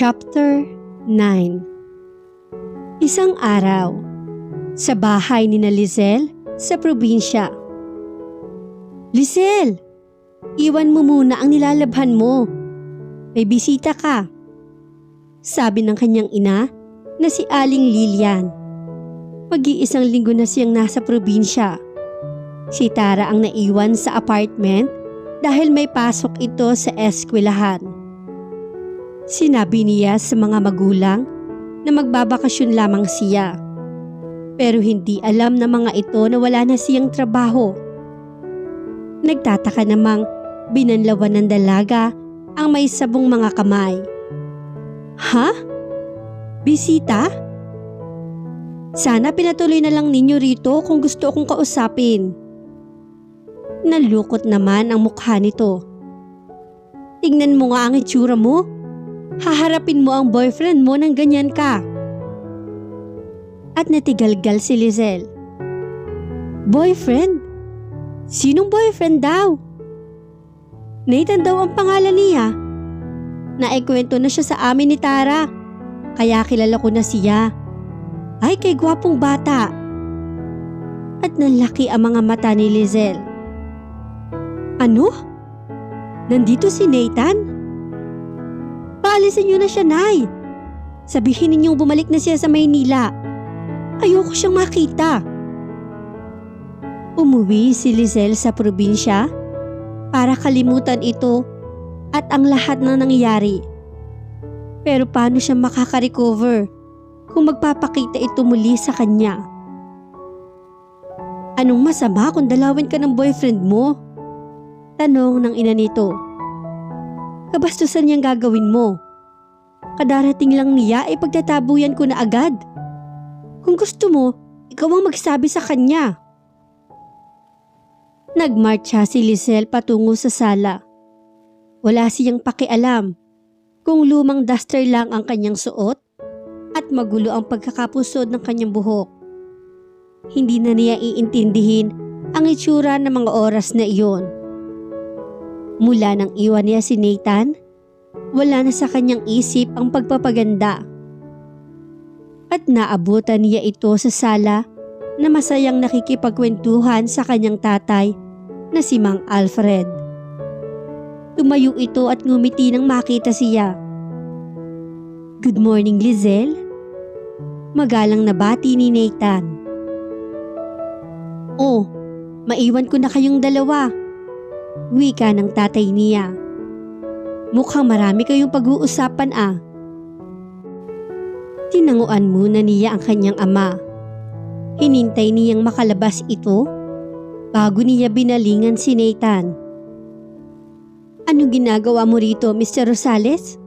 Chapter 9. Isang araw, sa bahay ni na Lizelle sa probinsya. "Lizelle, iwan mo muna ang nilalabhan mo. May bisita ka," sabi ng kanyang ina na si Aling Lilian. Mag-iisang linggo na siyang nasa probinsya. Si Tara ang naiwan sa apartment dahil may pasok ito sa eskwelahan. Sinabi niya sa mga magulang na magbabakasyon lamang siya. Pero hindi alam ng mga ito na wala na siyang trabaho. Nagtataka namang binanlawan ng dalaga ang may sabong mga kamay. "Ha? Bisita? Sana pinatuloy na lang ninyo rito kung gusto akong kausapin." Nalukot naman ang mukha nito. "Tingnan mo nga ang itsura mo. Haharapin mo ang boyfriend mo nang ganyan ka." At natigalgal si Lizelle. "Boyfriend? Sinong boyfriend daw?" "Nathan daw ang pangalan niya. Naikwento na siya sa amin ni Tara, kaya kilala ko na siya. Ay, kay gwapong bata." At nanlaki ang mga mata ni Lizelle. "Ano? Nandito si Nathan? Paalisin niyo na siya, Nay. Sabihin ninyong bumalik na siya sa Maynila. Ayoko siyang makita." Umuwi si Lizelle sa probinsya para kalimutan ito at ang lahat ng nangyayari. Pero paano siya makaka-recover kung magpapakita ito muli sa kanya? "Anong masama kung dalawin ka ng boyfriend mo?" tanong ng ina nito. "Kabastusan niyang gagawin mo. Kadarating lang niya ay pagtatabuyan ko na agad. Kung gusto mo, ikaw ang magsabi sa kanya." Nagmarcha si Lizelle patungo sa sala. Wala siyang pakialam kung lumang duster lang ang kanyang suot at magulo ang pagkakapusod ng kanyang buhok. Hindi na niya iintindihin ang itsura ng mga oras na iyon. Mula nang iwan niya si Nathan, wala na sa kanyang isip ang pagpapaganda. At naabutan niya ito sa sala na masayang nakikipagkwentuhan sa kanyang tatay na si Mang Alfred. Tumayo ito at ngumiti nang makita siya. "Good morning, Lizelle." Magalang na bati ni Nathan. "Oh, maiwan ko na kayong dalawa," wika ng tatay niya. "Mukhang marami kayong pag-uusapan ah." Tinanguan muna niya ang kanyang ama. Hinintay niyang makalabas ito bago niya binalingan si Nathan. "Anong ginagawa mo rito, Mr. Rosales?"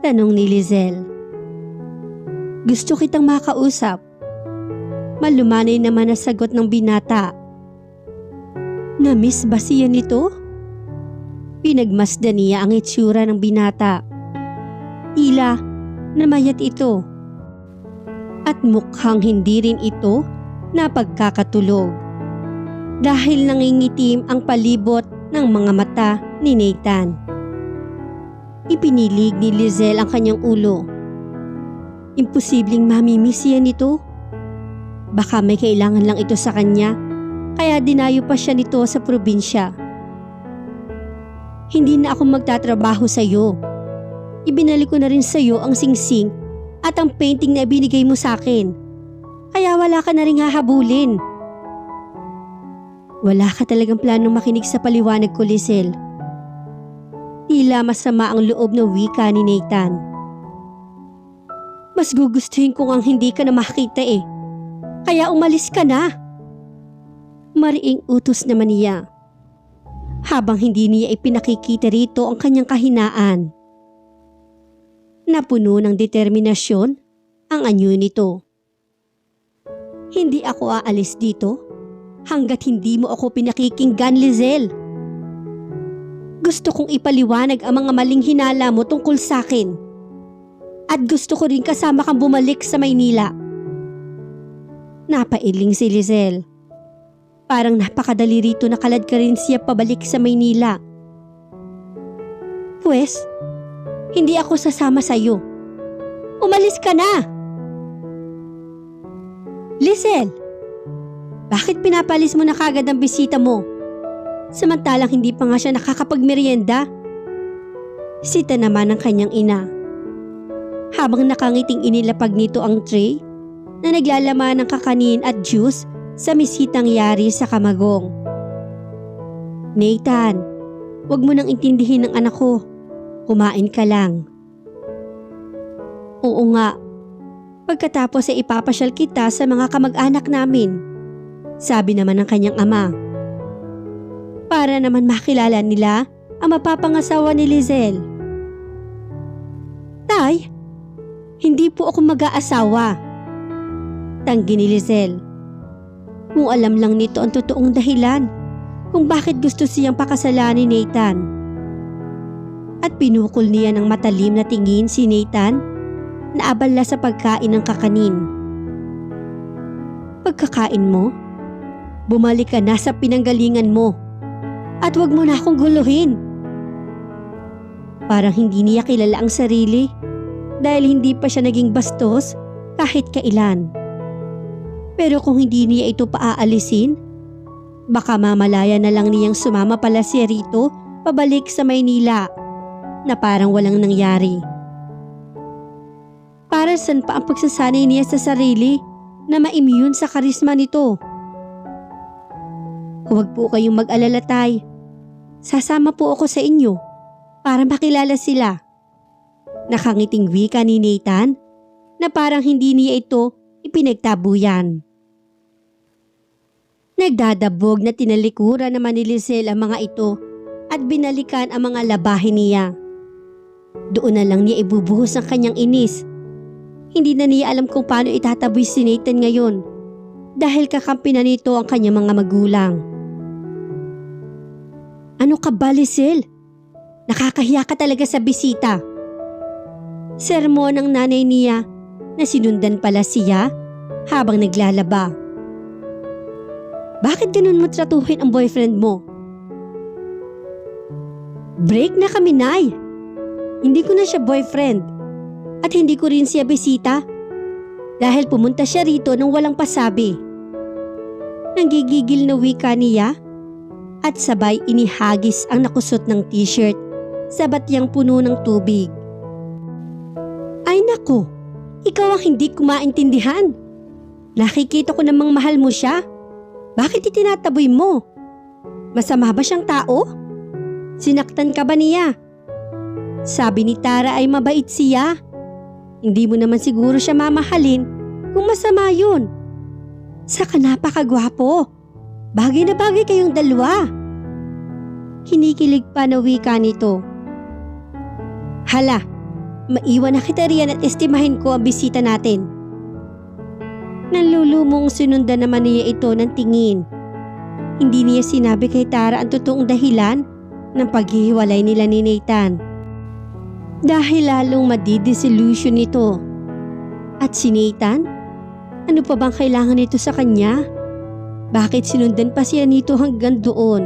tanong ni Lizelle. "Gusto kitang makausap." Malumanay naman na sagot ng binata. "Na-miss ba siya nito?" Pinagmasdan niya ang itsura ng binata. Tila namayat ito. At mukhang hindi rin ito napagkakatulog. Dahil nangingitim ang palibot ng mga mata ni Nathan. Ipinilig ni Lizelle ang kanyang ulo. Imposibleng mamimiss siya nito. Baka may kailangan lang ito sa kanya, kaya dinayo pa siya nito sa probinsya. "Hindi na ako magtatrabaho sa iyo. Ibinalik ko na rin sa iyo ang singsing at ang painting na ibinigay mo sa akin. Kaya wala ka na rin hahabulin." Wala ka talagang planong makinig sa paliwanag ko, Lizelle. Tila masama ang loob na wika ni Nathan. "Mas gugustuhin ko ang hindi ka na makita eh. Kaya umalis ka na." Mariing utos naman niya. Habang hindi niya ipinakikita rito ang kanyang kahinaan. Napuno ng determinasyon ang anyo nito. "Hindi ako aalis dito hanggat hindi mo ako pinakikinggan, Lizelle. Gusto kong ipaliwanag ang mga maling hinala mo tungkol sa akin. At gusto ko rin kasama kang bumalik sa Maynila." Napailing si Lizelle. Parang napakadali rito na kalad ka rin siya pabalik sa Maynila. "Pwes, Hindi ako sasama sa'yo. Umalis ka na! Lizelle, bakit pinapalis mo na kagad ang bisita mo? Samantalang hindi pa nga siya nakakapagmerienda. Sita naman ng kanyang ina. Habang nakangiting inilapag nito ang tray na naglalaman ng kakanin at juice sa misitang yari sa kamagong. Nathan, wag mo nang intindihin ng anak ko. Kumain ka lang. Oo nga. Pagkatapos ay ipapasyal kita sa mga kamag-anak namin, sabi naman ng kanyang ama. Para naman makilala nila ang mapapangasawa ni Lizelle. Tay, hindi po ako mag-aasawa. Tanggi ni Lizelle. Kung alam lang nito ang totoong dahilan kung bakit gusto siyang pakasalan ni Nathan. At pinukol niya ng matalim na tingin si Nathan na abala sa pagkain ng kakanin. Pagkakain mo, bumalik ka na sa pinanggalingan mo at wag mo na akong guluhin. Parang hindi niya kilala ang sarili dahil hindi pa siya naging bastos kahit kailan. Pero kung hindi niya ito paaalisin, baka mamalaya na lang niyang sumama pala siya rito pabalik sa Maynila na parang walang nangyari. Para saan pa ang pagsasanay niya sa sarili na ma-immune sa karisma nito? Huwag po kayong mag-alala, Tay. Sasama po ako sa inyo para makilala sila. Nakangiting wika ni Nathan na parang hindi niya ito ipinagtabuyan. Nagdadabog na tinalikuran naman ni Lizelle ang mga ito at binalikan ang mga labahin niya. Doon na lang niya ibubuhos ang kanyang inis. Hindi na niya alam kung paano itataboy si Nathan ngayon dahil kakampi na nito ang kanyang mga magulang. Ano ka ba, Lizelle? Nakakahiya ka talaga sa bisita. Sermon ng nanay niya na sinundan pala siya habang naglalaba. Bakit ganun mo tratuhin ang boyfriend mo? Break na kami, Nay. Hindi ko na siya boyfriend. At hindi ko rin siya bisita dahil pumunta siya rito nang walang pasabi. Nanggigigil na wika niya at sabay inihagis ang nakusot ng t-shirt sa batyang puno ng tubig. Ay nako, ikaw ang hindi ko maintindihan. Nakikita ko namang mahal mo siya. Bakit itinataboy mo? Masama ba siyang tao? Sinaktan ka ba niya? Sabi ni Tara ay mabait siya. Hindi mo naman siguro siya mamahalin kung masama yun. Saka napakagwapo. Bagay na bagay kayong dalawa. Kinikilig pa na wika nito. Hala, maiwan na kita riyan at estimahin ko ang bisita natin. Nanlulumong sinundan naman niya ito ng tingin. Hindi niya sinabi kay Tara ang totoong dahilan ng paghihiwalay nila ni Nathan. Dahil lalong madidisillusion nito. At si Nathan? Ano pa bang kailangan nito sa kanya? Bakit sinundan pa siya nito hanggang doon?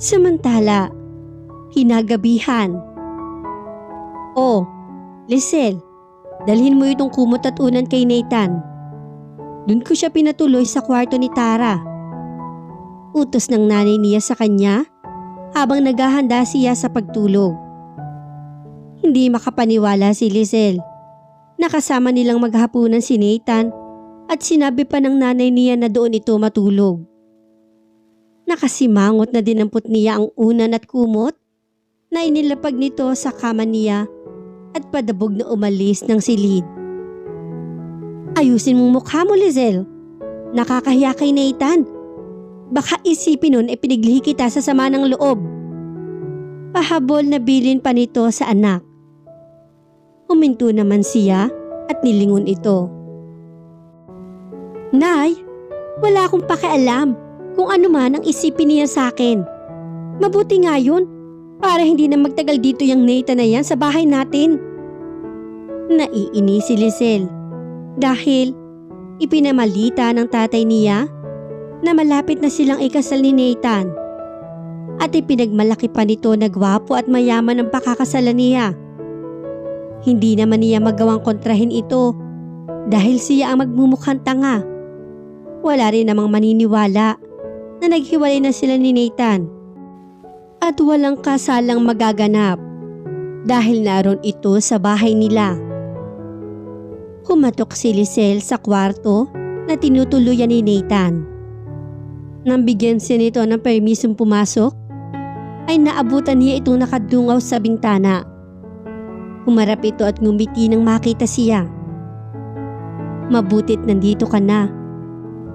Samantala, hinagabihan. Oh, Lizelle, dalhin mo itong kumot at unan kay Nathan. Doon ko siya pinatuloy sa kwarto ni Tara. Utos ng nanay niya sa kanya habang naghahanda siya sa pagtulog. Hindi makapaniwala si Lizelle. Nakasama nilang maghapunan si Nathan at sinabi pa ng nanay niya na doon ito matulog. Nakasimangot na dinampot niya ang unan at kumot na inilapag nito sa kama niya at padabog na umalis ng silid. Ayusin mong mukha mo, Lizelle. Nakakahiya kay Nathan. Baka isipin nun ay piniglihi kita sa sama ng loob. Pahabol na bilin pa nito sa anak. Huminto naman siya at nilingon ito. Nay, wala akong pakialam kung ano man ang isipin niya sa akin. Mabuti nga yun para hindi na magtagal dito yung Nathan na yan sa bahay natin. Naiinis si Lizelle dahil ipinamalita ng tatay niya na malapit na silang ikasal ni Nathan. at ipinagmalaki pa nito na gwapo at mayaman ang pakakasalan niya. Hindi naman niya magawang kontrahin ito dahil siya ang magmumukhang tanga. Wala rin namang maniniwala na naghiwalay na sila ni Nathan at walang kasalang magaganap dahil naroon ito sa bahay nila. Humatok si Lizelle sa kwarto na tinutuluyan ni Nathan. Nang bigyan siya nito ng permisong pumasok, ay naabutan niya itong nakadungaw sa bintana. Humarap ito at ngumiti nang makita siya. "Mabutit nandito ka na.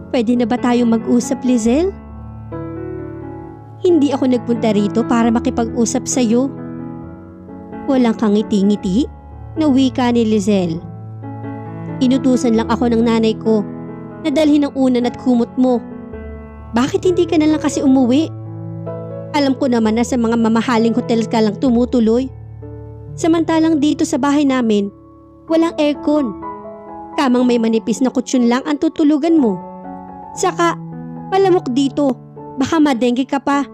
Pwede na ba tayong mag-usap, Lizelle?" "Hindi ako nagpunta rito para makipag-usap sa'yo." Walang kangiti-ngiti na wika ni Lizelle. "Inutusan lang ako ng nanay ko na dalhin ang unan at kumot mo. Bakit hindi ka na lang kasi umuwi? Alam ko naman na sa mga mamahaling hotel ka lang tumutuloy. Samantalang dito sa bahay namin, walang aircon. Kamang may manipis na kutsyon lang ang tutulugan mo. Saka, malamok dito, baka madengge ka pa."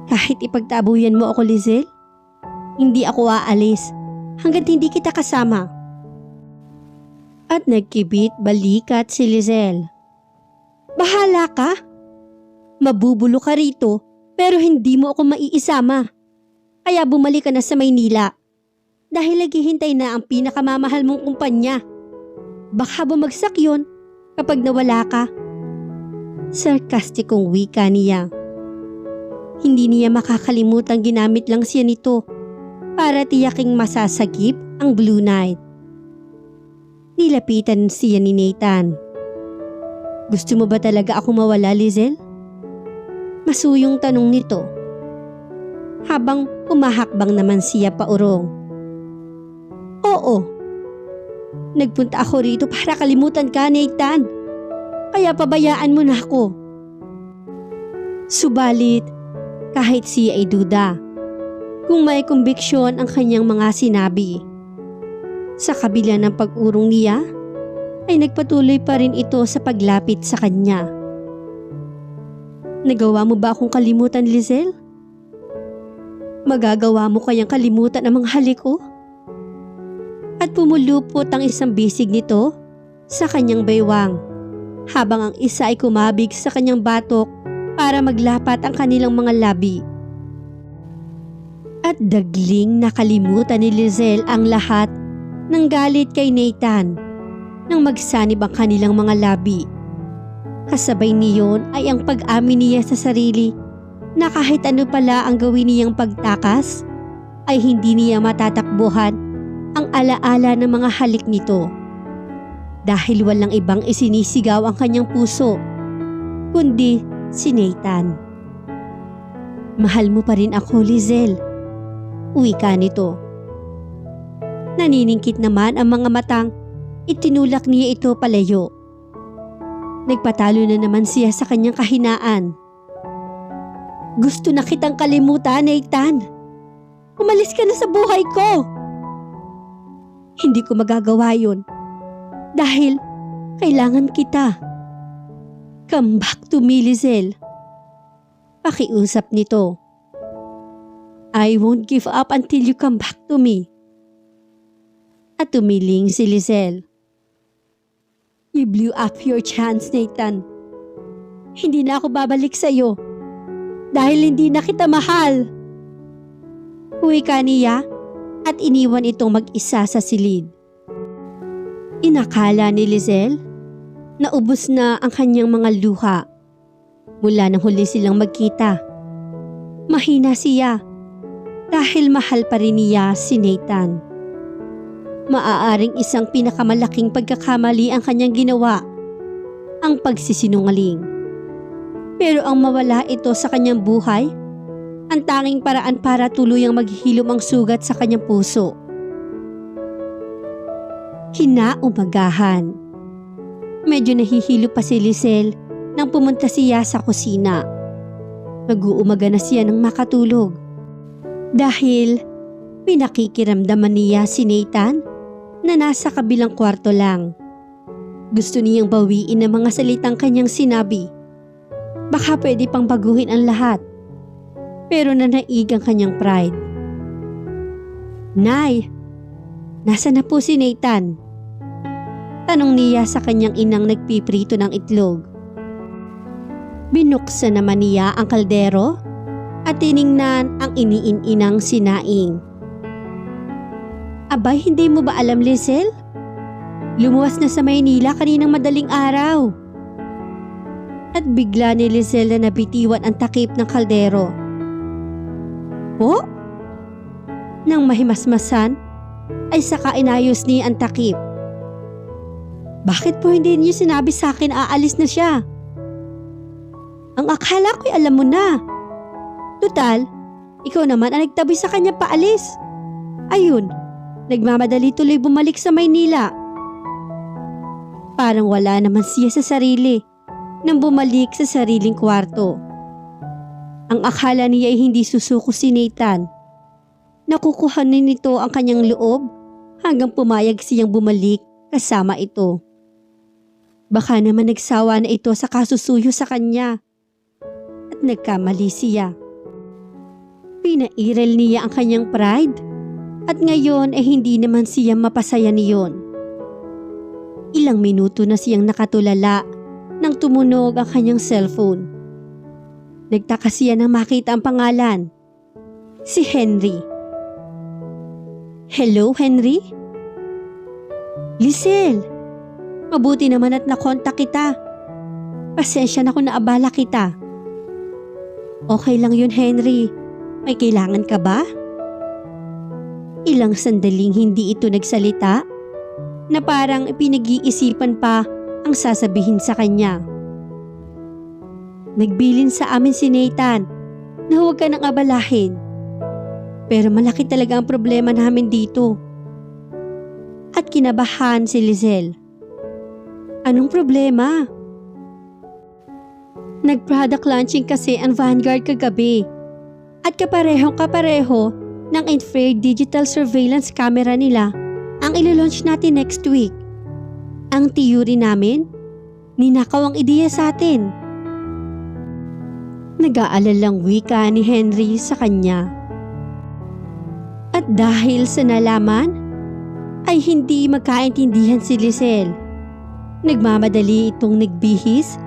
"Kahit ipagtabuyan mo ako, Lizelle, hindi ako aalis hanggat hindi kita kasama." At nagkibit balikat si Lizelle. "Bahala ka. Mabubulo ka rito pero hindi mo ako maiisama. Kaya bumalik ka na sa Maynila dahil naghihintay na ang pinakamamahal mong kumpanya. Baka bumagsak yon kapag nawala ka." Sarkastikong wika niya. Hindi niya makakalimutang ginamit lang siya nito para tiyaking masasagip ang Blue Night. Nilapitan siya ni Nathan. "Gusto mo ba talaga ako mawala, Lizelle?" Masuyong tanong nito. Habang humahakbang naman siya paurong. "Oo. Nagpunta ako rito para kalimutan ka, Nathan. Kaya pabayaan mo na ako." Subalit, kahit siya ay duda kung may kumbiksyon ang kanyang mga sinabi, sa kabila ng pag-urong niya, ay nagpatuloy pa rin ito sa paglapit sa kanya. "Nagawa mo ba akong kalimutan, Lizelle? Magagawa mo kayang kalimutan ang mga halik ko?" At pumulupot ang isang bisig nito sa kanyang baywang, habang ang isa ay kumabig sa kanyang batok para maglapat ang kanilang mga labi. At dagling nakalimutan ni Lizelle ang lahat ng galit kay Nathan nang magsanib ang kanilang mga labi. Kasabay niyon ay ang pag-amin niya sa sarili na kahit ano pala ang gawin niyang pagtakas, ay hindi niya matatakbuhan ang alaala ng mga halik nito. Dahil walang ibang isinisigaw ang kanyang puso, kundi si Nathan. "Mahal mo pa rin ako, Lizelle," wika nito. Naniningkit naman ang mga matang itinulak niya ito palayo. Nagpatalo na naman siya sa kanyang kahinaan. "Gusto na kitang kalimutan, Nathan. Umalis ka na sa buhay ko." "Hindi ko magagawa yun dahil kailangan kita. Come back to me, Lizelle." Pakiusap nito. "I won't give up until you come back to me." At tumiling si Lizelle. "You blew up your chance, Nathan. Hindi na ako babalik sa iyo dahil hindi na kita mahal." Wika niya at iniwan itong mag-isa sa silid. Inakala ni Lizelle na ubos na ang kanyang mga luha mula nang huli silang magkita. Mahina siya dahil mahal pa rin niya si Nathan. Maaaring isang pinakamalaking pagkakamali ang kanyang ginawa, ang pagsisinungaling. Pero ang mawala ito sa kanyang buhay, ang tanging paraan para tuluyang maghilom ang sugat sa kanyang puso. Kinaumagahan. Medyo nahihilo pa si Lizelle nang pumunta siya sa kusina. Mag-uumaga na siya nang makatulog. Dahil pinakikiramdaman niya si Nathan na nasa kabilang kwarto lang. Gusto niyang bawiin ang mga salitang kanyang sinabi. Baka pwede pang baguhin ang lahat. Pero nanaig ang kanyang pride. Nay, nasa na po si Nathan? Tanong niya sa kanyang inang nagpiprito ng itlog. Binuksan naman niya ang kaldero at tiningnan ang iniin-inang sinaing. Abay, hindi mo ba alam, Lizel? Lumuwas na sa Maynila kaninang madaling araw. At bigla ni Lizel na nabitiwan ang takip ng kaldero. Po? Nang mahimasmasan, ay saka inayos niya ang takip. Bakit po hindi niyo sinabi sa akin aalis na siya? Ang akala ko'y alam mo na. Tutal, ikaw naman ang nagtabi sa kanya paalis. Ayun, nagmamadali tuloy bumalik sa Maynila. Parang wala naman siya sa sarili nang bumalik sa sariling kwarto. Ang akala niya ay hindi susuko si Nathan. Nakukuhanin nito ang kanyang loob hanggang pumayag siyang bumalik kasama ito. Baka naman nagsawa na ito sa kasusuyo sa kanya at nagkamali siya. Pinairal niya ang kanyang pride at ngayon ay hindi naman siya mapasaya niyon. Ilang minuto na siyang nakatulala nang tumunog ang kanyang cellphone. Nagtaka siya nang makita ang pangalan. Si Henry. Hello, Henry? Lizel, mabuti naman at nakontak kita. Pasensya na kung naabala kita. Okay lang yun, Henry. May kailangan ka ba? Ilang sandaling hindi ito nagsalita na parang pinag-iisipan pa ang sasabihin sa kanya. Nagbilin sa amin si Nathan na huwag ka nang abalahin. Pero malaki talaga ang problema namin dito. At kinabahan si Lizel. Anong problema? Nag-product launching kasi ang Vanguard kagabi. At kaparehong-kapareho ng infrared digital surveillance camera nila ang ilo-launch natin next week. Ang theory namin, ninakaw ang ideya sa atin. Nag-aalalang wika ni Henry sa kanya. At dahil sa nalaman, ay hindi magkaintindihan si Lizel. Nagmamadali itong nagbihis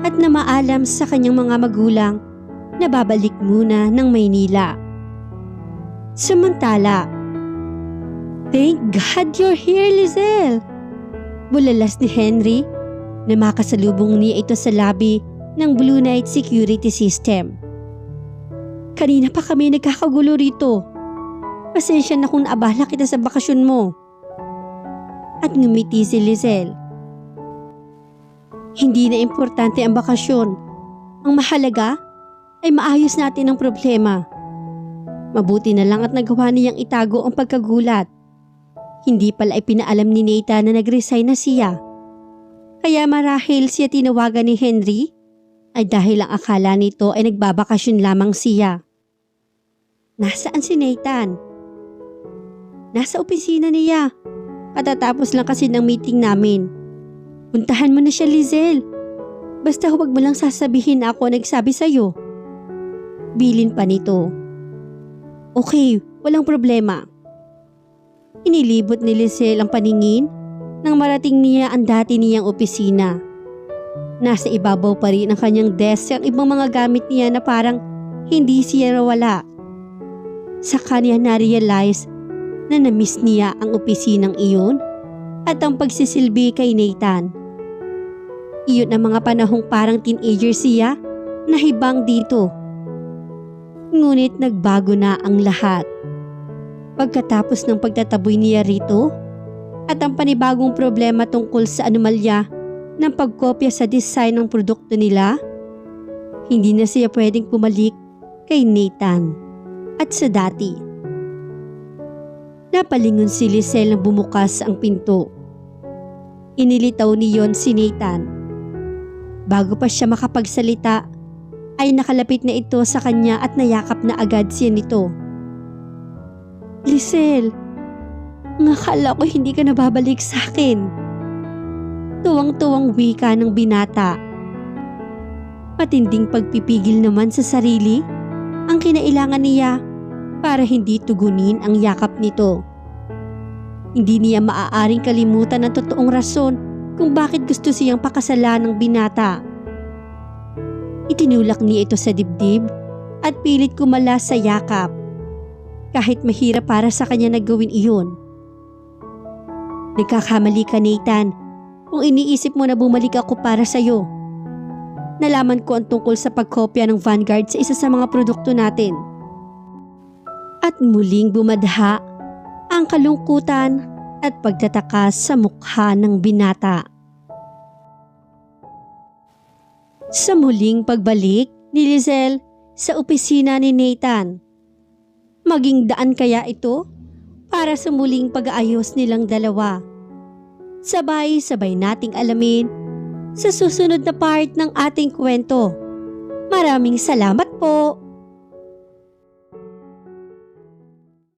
at namaalam sa kanyang mga magulang na babalik muna ng Maynila. Samantala, thank God you're here, Lizel! Bulalas ni Henry na makasalubong niya ito sa lobby ng Blue Knight Security System. Kanina pa kami nagkakagulo rito. Pasensya na kung naabala kita sa bakasyon mo. At ngumiti si Lizel. Hindi na importante ang bakasyon. Ang mahalaga ay maayos natin ang problema. Mabuti na lang at nagawa niyang itago ang pagkagulat. Hindi pala ay pinaalam ni Nathan na nag-resign na siya. Kaya marahil siya tinawagan ni Henry ay dahil ang akala nito ay nagbabakasyon lamang siya. Nasaan si Nathan? Nasa opisina niya. Katatapos lang kasi ng meeting namin. Puntahan mo na siya, Lizel. Basta huwag mo lang sasabihin na ako nagsabi sa'yo. Bilin pa nito. Okay, walang problema. Inilibot ni Lizel ang paningin nang marating niya ang dati niyang opisina. Nasa ibabaw pa rin ang kanyang desk ang ibang mga gamit niya na parang hindi siya nawala. Saka niya na-realize na na-miss niya ang opisinang iyon at ang pagsisilbi kay Nathan. Iyon ang mga panahong parang teenager siya na hibang dito. Ngunit nagbago na ang lahat. Pagkatapos ng pagtataboy niya rito at ang panibagong problema tungkol sa anomalya ng pagkopya sa design ng produkto nila, hindi na siya pwedeng pumalik kay Nathan at sa dati. Napalingon si Lizel nang bumukas ang pinto. Inilitaw niyon si Nathan. Bago pa siya makapagsalita, ay nakalapit na ito sa kanya at nayakap na agad siya nito. Lizel, nakala ko hindi ka nababalik sa akin. Tuwang-tuwang wika ng binata. Matinding pagpipigil naman sa sarili ang kinailangan niya para hindi tugunin ang yakap nito. Hindi niya maaaring kalimutan ang totoong rason kung bakit gusto siyang pakasalan ng binata. Itinulak niya ito sa dibdib at pilit kumalas sa yakap. Kahit mahirap para sa kanya na gawin iyon. Nagkakamali ka, Nathan, kung iniisip mo na bumalik ako para sa'yo. Nalaman ko ang tungkol sa pagkopya ng Vanguard sa isa sa mga produkto natin. At muling bumadha ang kalungkutan at pagtataka sa mukha ng binata. Sa muling pagbalik ni Lizelle sa opisina ni Nathan, maging daan kaya ito para sa muling pag-aayos nilang dalawa. Sabay-sabay nating alamin sa susunod na part ng ating kwento. Maraming salamat po!